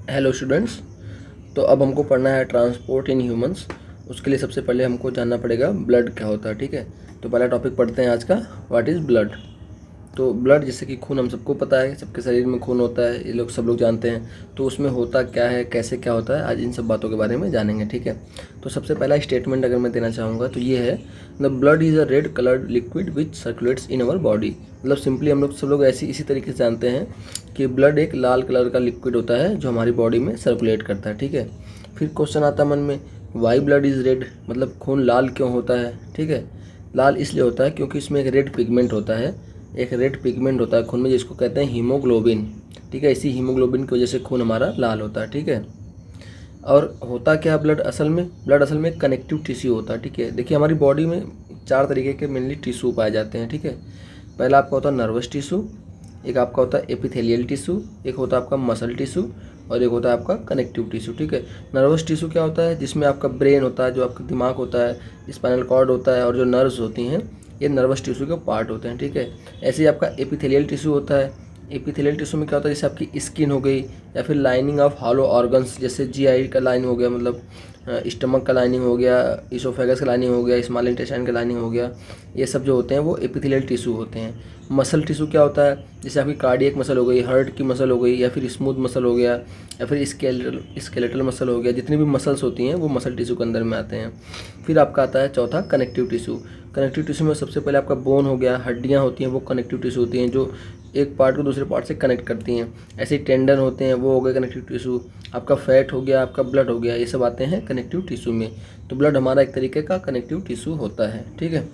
Hello students. तो अब हमको पढ़ना है ट्रांसपोर्ट इन ह्यूमंस। उसके लिए सबसे पहले हमको जानना पड़ेगा ब्लड क्या होता है। ठीक है, तो पहला टॉपिक पढ़ते हैं आज का, व्हाट इज़ ब्लड। तो ब्लड जैसे कि खून हम सबको पता है, सबके शरीर में खून होता है, ये लोग सब लोग जानते हैं। तो उसमें होता क्या है, कैसे क्या होता है, आज इन सब बातों के बारे में जानेंगे। ठीक है, तो सबसे पहला स्टेटमेंट अगर मैं देना चाहूँगा तो ये है, the blood is a red coloured liquid which circulates in our body. मतलब सिंपली हम लोग सब लोग ऐसी इसी तरीके से जानते हैं कि ब्लड एक लाल कलर का लिक्विड होता है जो हमारी बॉडी में सर्कुलेट करता है। ठीक है, फिर क्वेश्चन आता है मन में, वाई ब्लड इज़ रेड, मतलब खून लाल क्यों होता है। ठीक है, लाल इसलिए होता है क्योंकि इसमें एक रेड पिगमेंट होता है, एक रेड पिगमेंट होता है खून में जिसको कहते हैं हीमोग्लोबिन। ठीक है, इसी हीमोग्लोबिन की वजह से खून हमारा लाल होता है। ठीक है, और होता क्या ब्लड असल में, ब्लड असल में कनेक्टिव टिश्यू होता है। ठीक है, देखिए हमारी बॉडी में 4 तरीके के मेनली टिश्यू पाए जाते हैं। ठीक है, पहला आपका होता है नर्वस टिश्यू, एक आपका होता है एपिथेलियल टिश्यू, एक होता है आपका मसल टिश्यू, और एक होता है आपका कनेक्टिव टिश्यू। ठीक है, नर्वस टिश्यू क्या होता है, जिसमें आपका ब्रेन होता है, जो आपका दिमाग होता है, स्पाइनल कॉर्ड होता है, और जो नर्व्स होती हैं ये नर्वस टिश्यू के पार्ट होते हैं। ठीक है, ऐसे ही आपका एपिथेलियल टिश्यू होता है। एपिथेलियल टिश्यू में क्या होता है, जैसे आपकी स्किन हो गई, या फिर लाइनिंग ऑफ हॉलो ऑर्गन्स, जैसे जीआई का लाइनिंग हो गया, मतलब स्टमक का लाइनिंग हो गया, इसोफेगस का लाइनिंग हो गया, स्मॉल इंटेस्टाइन का लाइनिंग हो गया, ये सब जो होते हैं वो एपिथेलियल टिश्यू होते हैं। मसल टिश्यू क्या होता है, जैसे आपकी कार्डियक मसल हो गई, हार्ट की मसल हो गई, या फिर स्मूथ मसल हो गया, या फिर स्केलेटल मसल हो गया, जितनी भी मसल्स होती हैं वो मसल टिश्यू के अंदर में आते हैं। फिर आपका आता है चौथा कनेक्टिव टिश्यू। कनेक्टिव टिश्यू में सबसे पहले आपका बोन हो गया, हड्डियाँ होती हैं वो कनेक्टिव टिश्यू होती हैं, जो एक पार्ट को दूसरे पार्ट से कनेक्ट करती हैं। ऐसे ही टेंडन होते हैं, वो हो गए कनेक्टिव टिश्यू। आपका फैट हो गया, आपका ब्लड हो गया, ये सब आते हैं कनेक्टिव टिश्यू में। तो ब्लड हमारा एक तरीके का कनेक्टिव टिश्यू होता है। ठीक है,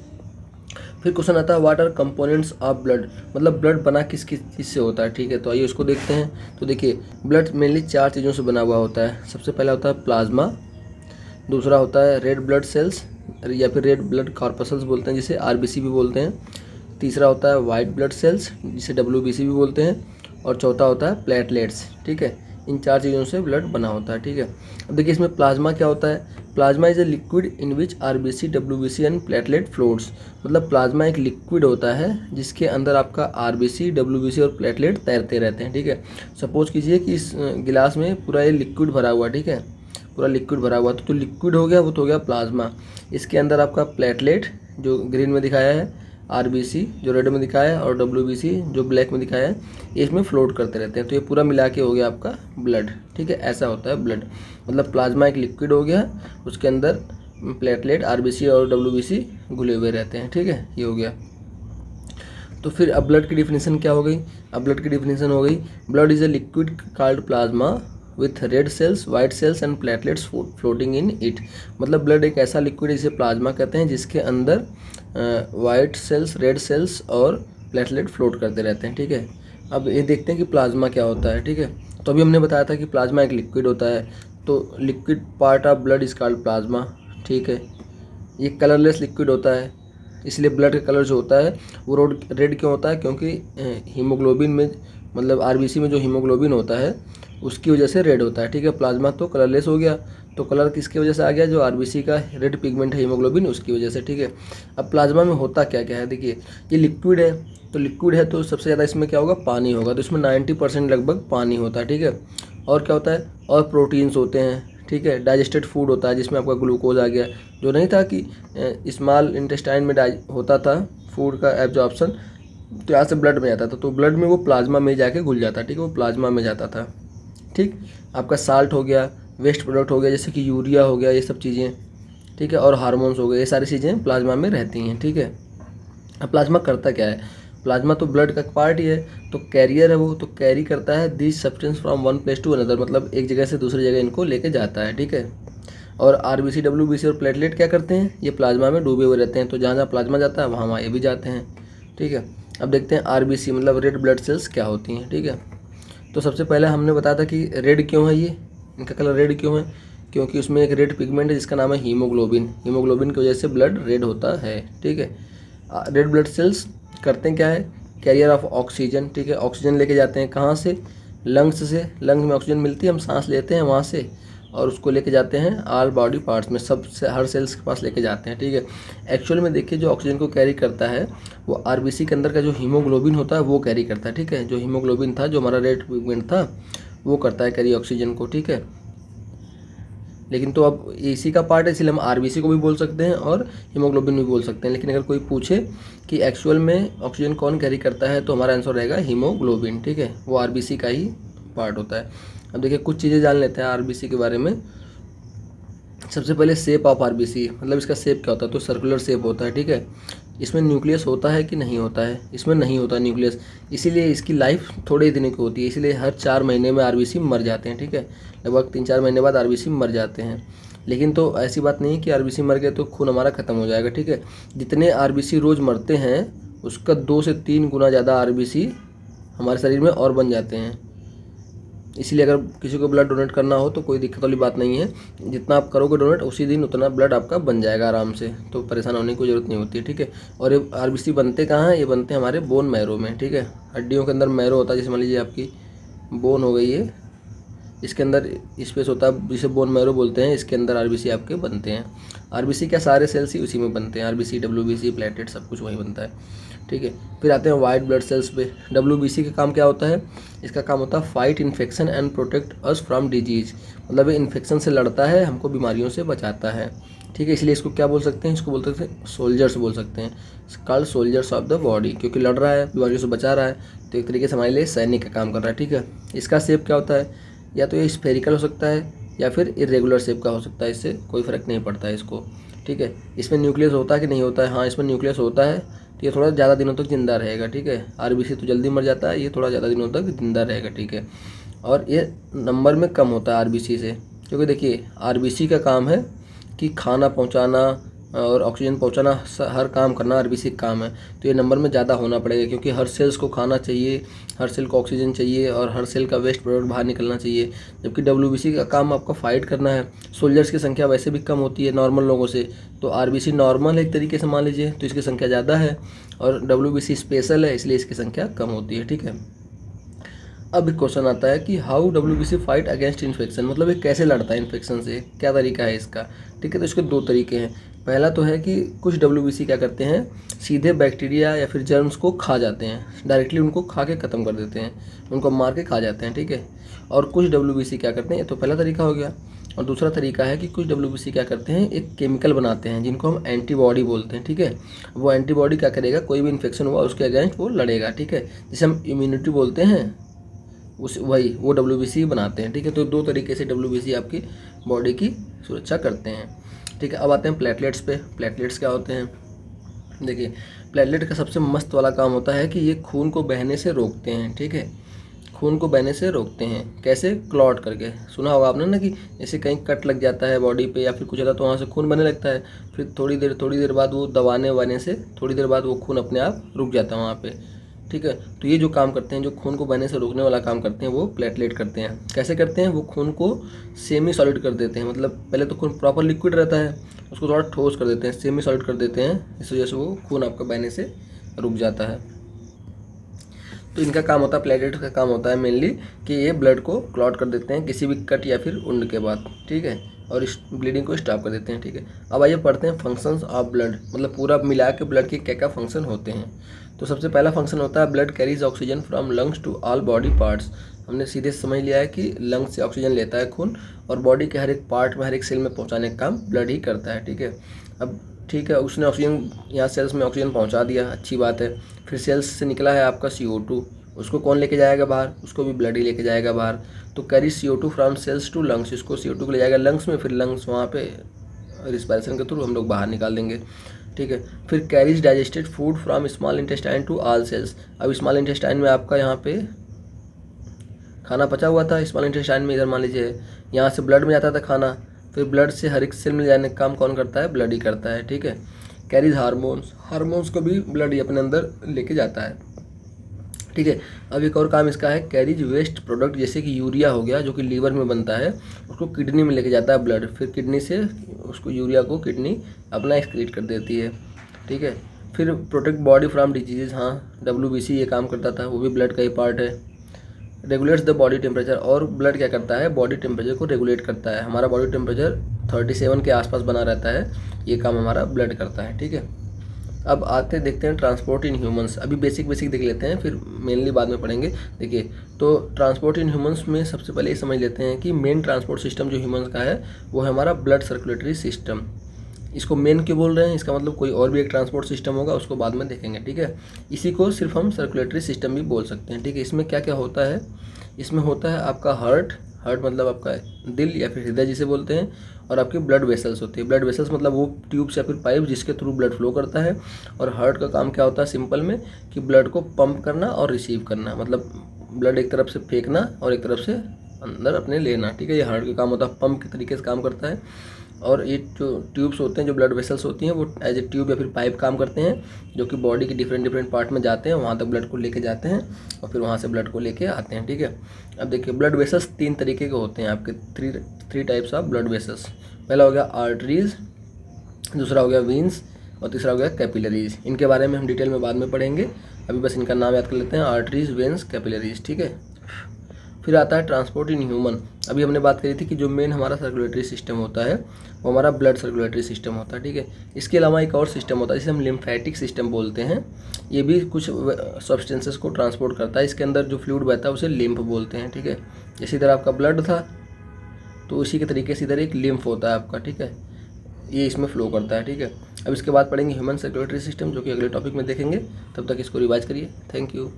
फिर क्वेश्चन आता है what are components of blood, मतलब ब्लड बना किस किस चीज़ से होता है। ठीक है, तो आइए उसको देखते हैं। तो देखिए ब्लड मेनली 4 चीज़ों से बना हुआ होता है। सबसे पहला होता है प्लाज्मा, दूसरा होता है रेड ब्लड सेल्स या फिर रेड ब्लड कॉर्पसल्स बोलते हैं, जिसे आरबीसी भी बोलते हैं। तीसरा होता है वाइट ब्लड सेल्स, जिसे डब्ल्यूबीसी भी बोलते हैं। और चौथा होता है प्लेटलेट्स। ठीक है, इन 4 चीज़ों से ब्लड बना होता है। ठीक है, अब देखिए इसमें प्लाज्मा क्या होता है। Plasma is a liquid in which RBC WBC and platelet floats. मतलब प्लाज्मा एक लिक्विड होता है जिसके अंदर आपका आरबीसी डब्ल्यूबीसी और प्लेटलेट तैरते रहते हैं। ठीक है, सपोज कीजिए कि इस गिलास में पूरा ये लिक्विड भरा हुआ है। ठीक है, पूरा लिक्विड भरा हुआ, तो जो लिक्विड हो गया वो तो हो गया प्लाज्मा। इसके अंदर आपका प्लेटलेट जो ग्रीन में दिखाया है, आरबीसी जो रेड में दिखाया है, और डब्ल्यूबीसी जो ब्लैक में दिखाया है, ये इसमें फ्लोट करते रहते हैं। तो ये पूरा मिला के हो गया आपका ब्लड। ठीक है, ऐसा होता है ब्लड, मतलब प्लाज्मा एक लिक्विड हो गया, उसके अंदर प्लेटलेट आरबीसी और डब्ल्यूबीसी घुले हुए रहते हैं। ठीक है, ये हो गया। तो फिर अब ब्लड की डिफिनेशन क्या हो गई, अब ब्लड की डिफिनेशन हो गई, blood is a liquid called plasma with red cells white cells and platelets floating in it. मतलब ब्लड एक ऐसा लिक्विड है जिसे प्लाज्मा कहते हैं, जिसके अंदर वाइट सेल्स, रेड सेल्स और प्लेटलेट फ्लोट करते रहते हैं। ठीक है, अब ये देखते हैं कि प्लाज्मा क्या होता है। ठीक है, तो अभी हमने बताया था कि प्लाज्मा एक लिक्विड होता है, तो liquid part of blood is called plasma. ठीक है, ये कलरलेस लिक्विड होता है, इसलिए ब्लड का कलर जो होता है वो रेड क्यों होता है, क्योंकि हीमोग्लोबिन में, मतलब आरबीसी में जो हीमोग्लोबिन होता है उसकी वजह से रेड होता है। ठीक है, प्लाज्मा तो कलरलेस हो गया, तो कलर किसकी वजह से आ गया, जो आरबीसी का रेड पिगमेंट है हीमोग्लोबिन, उसकी वजह से। ठीक है, अब प्लाज्मा में होता क्या क्या है, देखिए ये लिक्विड है, तो लिक्विड है तो सबसे ज़्यादा इसमें क्या होगा, पानी होगा, तो इसमें 90% लगभग पानी होता है। ठीक है, और क्या होता है, और प्रोटीन्स होते हैं। ठीक है, डाइजेस्टेड फूड होता है जिसमें आपका ग्लूकोज आ गया, जो नहीं था कि स्मॉल इंटेस्टाइन में होता था फूड का एब्जॉर्प्शन, तो यहाँ से ब्लड में जाता था, तो ब्लड में वो प्लाज्मा में जाके घुल जाता। ठीक है, वो प्लाज्मा में जाता था। ठीक, आपका साल्ट हो गया, वेस्ट प्रोडक्ट हो गया, जैसे कि यूरिया हो गया, ये सब चीज़ें। ठीक है, और हार्मोन्स हो गए, ये सारी चीज़ें प्लाज्मा में रहती हैं। ठीक है, अब प्लाज्मा करता क्या है, प्लाज्मा तो ब्लड का पार्ट ही है, तो कैरियर है वो, तो कैरी करता है this substance from one place to another, मतलब एक जगह से दूसरी जगह इनको लेके जाता है। ठीक है, और आरबीसी डब्ल्यूबीसी और प्लेटलेट क्या करते हैं, ये प्लाज्मा में डूबे हुए रहते हैं, तो जहाँ जहाँ प्लाज्मा जाता है वहाँ वहाँ ये भी जाते हैं। ठीक है, अब देखते हैं आरबीसी मतलब रेड ब्लड सेल्स क्या होती हैं। ठीक है, तो सबसे पहले हमने बताया था कि रेड क्यों है, ये इनका कलर रेड क्यों है, क्योंकि उसमें एक रेड पिगमेंट है जिसका नाम है हीमोग्लोबिन, हीमोग्लोबिन की वजह से ब्लड रेड होता है। ठीक है, रेड ब्लड सेल्स करते हैं क्या है, कैरियर ऑफ ऑक्सीजन। ठीक है, ऑक्सीजन लेके जाते हैं कहाँ से, लंग्स से, लंग्स में ऑक्सीजन मिलती है, हम सांस लेते हैं वहाँ से, और उसको लेके जाते हैं ऑल बॉडी पार्ट्स में, सब से हर सेल्स के पास लेके जाते हैं। ठीक है, एक्चुअल में देखिए जो ऑक्सीजन को कैरी करता है वो आरबीसी के अंदर का जो हीमोग्लोबिन होता है वो कैरी करता है। ठीक है, जो हीमोग्लोबिन था, जो हमारा रेड पिगमेंट था, वो करता है कैरी ऑक्सीजन को, ठीक है। लेकिन तो अब इसी का पार्ट है, इसलिए हम आरबीसी को भी बोल सकते हैं और हीमोग्लोबिन भी बोल सकते हैं। लेकिन अगर कोई पूछे कि एक्चुअल में ऑक्सीजन कौन कैरी करता है तो हमारा आंसर रहेगा हीमोग्लोबिन, ठीक है। वो आरबीसी का ही पार्ट होता है। अब देखिए कुछ चीज़ें जान लेते हैं आरबीसी के बारे में। सबसे पहले शेप ऑफ आरबीसी, मतलब इसका शेप क्या होता है, तो सर्कुलर शेप होता है, ठीक है। इसमें न्यूक्लियस होता है कि नहीं होता है, इसमें नहीं होता न्यूक्लियस, इसीलिए इसकी लाइफ थोड़े दिनों की होती है, इसीलिए हर 4 महीने में आरबीसी मर जाते हैं, ठीक है। लगभग 3-4 महीने बाद आरबीसी मर जाते हैं। लेकिन तो ऐसी बात नहीं है कि आरबीसी मर गए तो खून हमारा ख़त्म हो जाएगा, ठीक है। जितने आरबीसी रोज़ मरते हैं उसका 2 से 3 गुना ज़्यादा आरबीसी हमारे शरीर में और बन जाते हैं। इसीलिए अगर किसी को ब्लड डोनेट करना हो तो कोई दिक्कत वाली बात नहीं है, जितना आप करोगे डोनेट उसी दिन उतना ब्लड आपका बन जाएगा आराम से, तो परेशान होने की ज़रूरत नहीं होती है, ठीक है। और ये आरबीसी बनते कहाँ हैं, ये बनते हैं हमारे बोन मैरो में, ठीक है। हड्डियों के अंदर मैरो होता है, जैसे मान लीजिए आपकी बोन हो गई है, इसके अंदर स्पेस होता है जिसे बोन मैरो बोलते हैं, इसके अंदर आरबीसी आपके बनते हैं। आरबीसी क्या सारे सेल्स ही उसी में बनते हैं, आरबीसी डब्ल्यूबीसी प्लेटलेट सब कुछ वहीं बनता है, ठीक है। फिर आते हैं वाइट ब्लड सेल्स पे। डब्ल्यूबीसी का काम क्या होता है, इसका काम होता है fight infection and protect us from disease, मतलब ये इन्फेक्शन से लड़ता है, हमको बीमारियों से बचाता है, ठीक है। इसलिए इसको क्या बोल सकते हैं, इसको बोल सकते हैं सोल्जर्स बोल सकते हैं, called soldiers of the body, क्योंकि लड़ रहा है, बीमारियों से बचा रहा है, तो एक तरीके से हमारे लिए सैनिक का काम कर रहा है, ठीक है। इसका शेप क्या होता है, या तो ये स्फेरिकल हो सकता है या फिर इरेगुलर शेप का हो सकता है, इससे कोई फ़र्क नहीं पड़ता है इसको, ठीक है। इसमें न्यूक्लियस होता है कि नहीं होता है, हाँ इसमें न्यूक्लियस होता है, तो ये थोड़ा ज़्यादा दिनों तक जिंदा रहेगा, ठीक है। आरबीसी तो जल्दी मर जाता है, ये थोड़ा ज़्यादा दिनों तक जिंदा रहेगा, ठीक है। और ये नंबर में कम होता है आरबीसी से, क्योंकि देखिए आरबीसी का काम है कि खाना पहुंचाना और ऑक्सीजन पहुंचाना, हर काम करना आरबीसी का काम है, तो ये नंबर में ज़्यादा होना पड़ेगा, क्योंकि हर सेल्स को खाना चाहिए, हर सेल को ऑक्सीजन चाहिए और हर सेल का वेस्ट प्रोडक्ट बाहर निकलना चाहिए। जबकि डब्ल्यूबीसी का काम आपका फाइट करना है। सोल्जर्स की संख्या वैसे भी कम होती है नॉर्मल लोगों से, तो आरबीसी नॉर्मल है एक तरीके से मान लीजिए, तो इसकी संख्या ज़्यादा है, और डब्ल्यूबीसी स्पेशल है इसलिए इसकी संख्या कम होती है, ठीक है। अब एक क्वेश्चन आता है कि how WBC fight against infection, मतलब ये कैसे लड़ता है इन्फेक्शन से, क्या तरीका है इसका, ठीक है। तो इसके 2 तरीके हैं। पहला तो है कि कुछ डब्ल्यूबीसी क्या करते हैं, सीधे बैक्टीरिया या फिर जर्म्स को खा जाते हैं, डायरेक्टली उनको खा के ख़त्म कर देते हैं, उनको मार के खा जाते हैं, ठीक है। और कुछ डब्ल्यूबीसी क्या करते हैं, ये तो पहला तरीका हो गया। और दूसरा तरीका है कि कुछ डब्ल्यूबीसी क्या करते हैं, एक केमिकल बनाते हैं जिनको हम एंटीबॉडी बोलते हैं, ठीक है। वो एंटीबॉडी क्या करेगा, कोई भी इन्फेक्शन हुआ उसके अगेंस्ट वो लड़ेगा, ठीक है, जिसे हम इम्यूनिटी बोलते हैं, उस वही वो डब्ल्यूबीसी बनाते हैं, ठीक है। तो 2 तरीके से डब्ल्यूबीसी आपकी बॉडी की सुरक्षा करते हैं, ठीक है। अब आते हैं प्लेटलेट्स पे। प्लेटलेट्स क्या होते हैं, देखिए प्लेटलेट का सबसे मस्त वाला काम होता है कि ये खून को बहने से रोकते हैं, ठीक है। खून को बहने से रोकते हैं कैसे, क्लॉट करके। सुना होगा आपने ना कि जैसे कहीं कट लग जाता है बॉडी पे या फिर कुछ होता है तो वहाँ से खून बहने लगता है, फिर थोड़ी देर बाद वो दबाने वाने से थोड़ी देर बाद वो खून अपने आप रुक जाता है वहाँ पे, ठीक है। तो ये जो काम करते हैं, जो खून को बहने से रोकने वाला काम करते हैं, वो प्लेटलेट करते हैं। कैसे करते हैं, वो खून को सेमी सॉलिड कर देते हैं, मतलब पहले तो खून प्रॉपर लिक्विड रहता है, उसको थोड़ा ठोस कर देते हैं, सेमी सॉलिड कर देते हैं, इस वजह से वो खून आपका बहने से रुक जाता है। तो इनका काम होता है, प्लेटलेट का काम होता है मेनली कि ये ब्लड को क्लॉट कर देते हैं किसी भी कट या फिर वुंड के बाद, ठीक है, और इस ब्लीडिंग को स्टॉप कर देते हैं, ठीक है। अब आइए पढ़ते हैं फंक्शंस ऑफ ब्लड, मतलब पूरा मिला के ब्लड के क्या क्या फंक्शन होते हैं। तो सबसे पहला फंक्शन होता है blood carries oxygen from lungs to all body parts. हमने सीधे समझ लिया है कि लंग्स से ऑक्सीजन लेता है खून और बॉडी के हर एक पार्ट में, हर एक सेल में पहुंचाने का काम ब्लड ही करता है, ठीक है। अब ठीक है, उसने ऑक्सीजन यहाँ सेल्स में ऑक्सीजन पहुँचा दिया, अच्छी बात है। फिर सेल्स से निकला है आपका CO2, उसको कौन लेके जाएगा बाहर, उसको भी ब्लड ही लेके जाएगा बाहर। तो carry CO2 from cells to lungs, इसको CO2 को ले जाएगा लंग्स में, फिर लंग्स वहाँ पे रिस्पायरेशन के थ्रू हम लोग बाहर निकाल देंगे, ठीक है। फिर carries digested food from small intestine to all cells. अब स्मॉल इंटेस्टाइन में आपका यहाँ पे खाना पचा हुआ था, स्मॉल इंटेस्टाइन में इधर मान लीजिए यहाँ से ब्लड में जाता था खाना, फिर ब्लड से हर एक सेल में जाने का काम कौन करता है, ब्लड ही करता है, ठीक है। कैरीज हार्मोन्स, हार्मोन्स को भी ब्लड ही अपने अंदर लेके जाता है, ठीक है। अब एक और काम इसका है, कैरीज वेस्ट प्रोडक्ट, जैसे कि यूरिया हो गया जो कि लीवर में बनता है, उसको किडनी में लेके जाता है ब्लड, फिर किडनी से उसको यूरिया को किडनी अपना एक्सक्रीट कर देती है, ठीक है। फिर प्रोटेक्ट बॉडी फ्रॉम डिजीजेज, हाँ WBC ये काम करता था, वो भी ब्लड का ही पार्ट है। रेगुलेट्स द बॉडी टेम्परेचर, और ब्लड क्या करता है, बॉडी टेम्परेचर को रेगुलेट करता है। हमारा बॉडी टेम्परेचर 37 के आसपास बना रहता है, ये काम हमारा ब्लड करता है, ठीक है। अब आते देखते हैं ट्रांसपोर्ट इन ह्यूमंस। अभी बेसिक देख लेते हैं, फिर मेनली बाद में पढ़ेंगे। देखिए, तो ट्रांसपोर्ट इन ह्यूमंस में सबसे पहले ये समझ लेते हैं कि मेन ट्रांसपोर्ट सिस्टम जो ह्यूमंस का है वो है हमारा ब्लड सर्कुलेटरी सिस्टम। इसको मेन क्यों बोल रहे हैं, इसका मतलब कोई और भी एक ट्रांसपोर्ट सिस्टम होगा, उसको बाद में देखेंगे, ठीक है। इसी को सिर्फ हम सर्कुलेटरी सिस्टम भी बोल सकते हैं, ठीक है। इसमें क्या क्या होता है, इसमें होता है आपका हार्ट मतलब आपका दिल या फिर हृदय जिसे बोलते हैं, और आपके ब्लड वेसल्स होते हैं। ब्लड वेसल्स मतलब वो ट्यूब्स या फिर पाइप जिसके थ्रू ब्लड फ्लो करता है। और हार्ट का काम क्या होता है सिंपल में, कि ब्लड को पंप करना और रिसीव करना, मतलब ब्लड एक तरफ से फेंकना और एक तरफ से अंदर अपने लेना, ठीक है। ये हार्ट का काम होता है, पंप के तरीके से काम करता है। और ये जो ट्यूब्स होते हैं, जो ब्लड वेसल्स होती हैं, वो एज ए ट्यूब या फिर पाइप काम करते हैं, जो कि बॉडी के डिफरेंट पार्ट में जाते हैं, वहाँ तक ब्लड को लेके जाते हैं और फिर वहाँ से ब्लड को लेके आते हैं, ठीक है। अब देखिए, ब्लड वेसल्स 3 तरीके के होते हैं आपके, three types of blood vessels. पहला हो गया आर्टरीज, दूसरा हो गया वीन्स, और तीसरा हो गया कैपिलरीज। इनके बारे में हम डिटेल में बाद में पढ़ेंगे, अभी बस इनका नाम याद कर लेते हैं, आर्टरीज, वेन्स, कैपिलरीज, ठीक है। फिर आता है ट्रांसपोर्ट इन ह्यूमन। अभी हमने बात करी थी कि जो मेन हमारा सर्कुलेटरी सिस्टम होता है वो हमारा ब्लड सर्कुलेटरी सिस्टम होता है, ठीक है। इसके अलावा एक और सिस्टम होता है जिसे हम लिम्फेटिक सिस्टम बोलते हैं। ये भी कुछ सब्सटेंसेस को ट्रांसपोर्ट करता है, इसके अंदर जो फ्लूइड बहता है उसे लिम्फ बोलते हैं, ठीक है। जैसे इधर आपका ब्लड था, तो इसी के तरीके से इधर एक लिम्फ होता है आपका, ठीक है, ये इसमें फ्लो करता है, ठीक है। अब इसके बाद पढ़ेंगे ह्यूमन सर्कुलेटरी सिस्टम, जो कि अगले टॉपिक में देखेंगे। तब तक इसको रिवाइज करिए। Thank you.